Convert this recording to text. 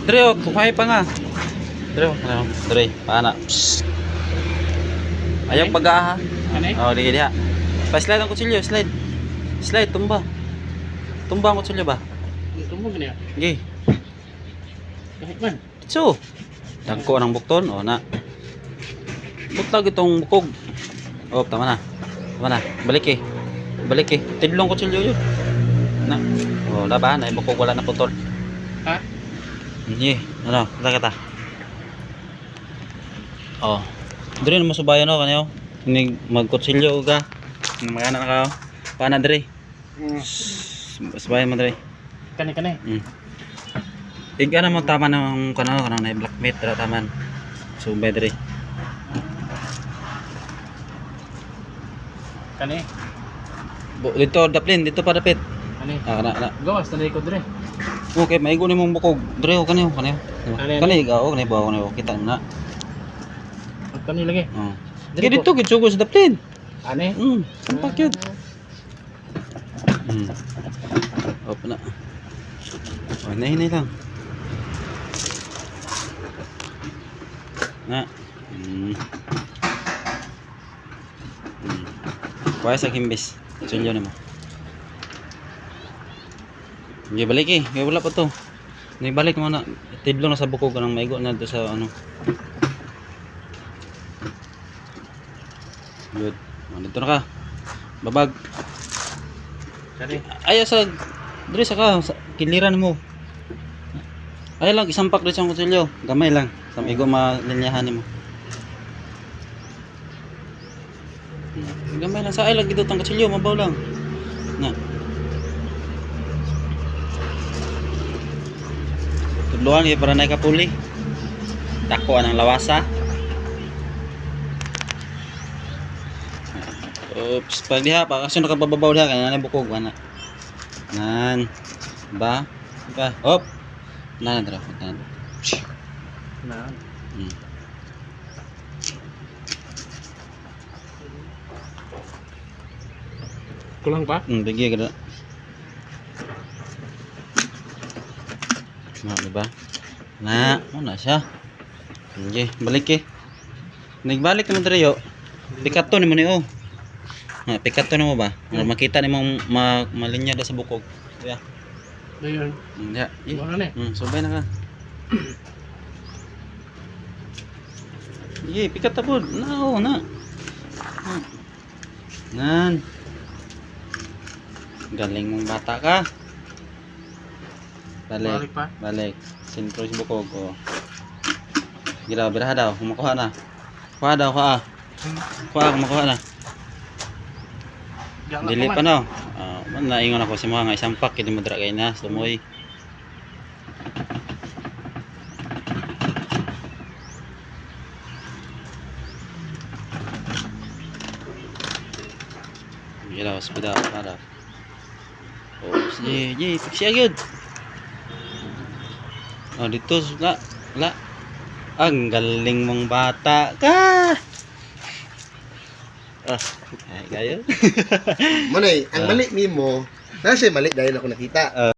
Dre, oh, kuhay pa nga. Dre, ano? Dre, paana. Ayaw pag-aha. Ano eh? Oh, di diha. Pa-slide ang kutsilyo, slide. Slide, tumba. Tumba ang kutsilyo ba? Ito mo gani. Gi. Kahit man. So, dagko ng bukton, oh na. Butlag itong bukog. Oh, tama na. Tama na. Balik eh. Balik eh. Tidlong kutsilyo yun. Na. Oh, laban ay bukog wala na putol. Ha? Hindi. Ano, kata. Oh. Dre na masubayan ako kanyo. Ning magkutsilyo ka. Magana na ka. Paana dre. Subayan mo dre. Kani. Iga na mo tama ng kanang na blackmate ra taman. Subay dre. Kani. Dito daplin, dito pa dapit. Kani. Kana. Gawas na ko dire. Okay, maigo ni mong bukog. Dre o kanyo. Ano? Kani gaw kani bawo kani kita na. Kani lagi. Oh. Kaya dito gitsugos daplin. Ani. Sampak yun. Open na. Oh, nahinay lang. Na. Kuha sa kimbis. Sulyo na mo. Hindi balik eh. Kaya wala pa to. Hindi balik mo na. Tidlong na sa bukog ka ng maigo na doon sa ano. Good. Dito na ka. Babag. Kani. Ayaw sa dre sa ka sa kiliran mo. Ayaw lang isang pak dito sa kutsilyo. Gamay lang. Sa maigo malinyahan mo. Gamay lang sa ay lang dito tang kutsilyo, mabaw lang. Na. Tudloan kay para nay kapuli. Dako ang lawasa. Oops, pag diha pa kasi nakababaw diha kanang bukog ana. Nan. Ba? Ba? Hop. Nan dra. Nan. Na. Kulang pa? Bigay ka na. Na, diba? Na, na siya. Okay, balik eh. Nagbalik naman tayo. Pikato ni mo ni oh. Na, pikato na mo ba? Makita ni mong malinya da sa bukog. Yeah. Dayon. Yeah. Ano na eh? Subay na ka. Sige, pikat na po. Na. Nan. Galing mong bata ka. Balik. Balik pa? Balik. Sintro si bukog. Oh. Gila, biraha daw. Kumakuha na. Kuha daw, kuha. Kumakuha na. Dili pa no. Naingon ako sa mga isang pack. Hindi mo dragay na. Sumoy. Gila, hospital. Para. Oh, sige. Fix siya yun. Oh, dito. La. Ang galing mong bata ka. Ay, kayo. Manay, ang mali nimo, nasa mali dahil ako nakita.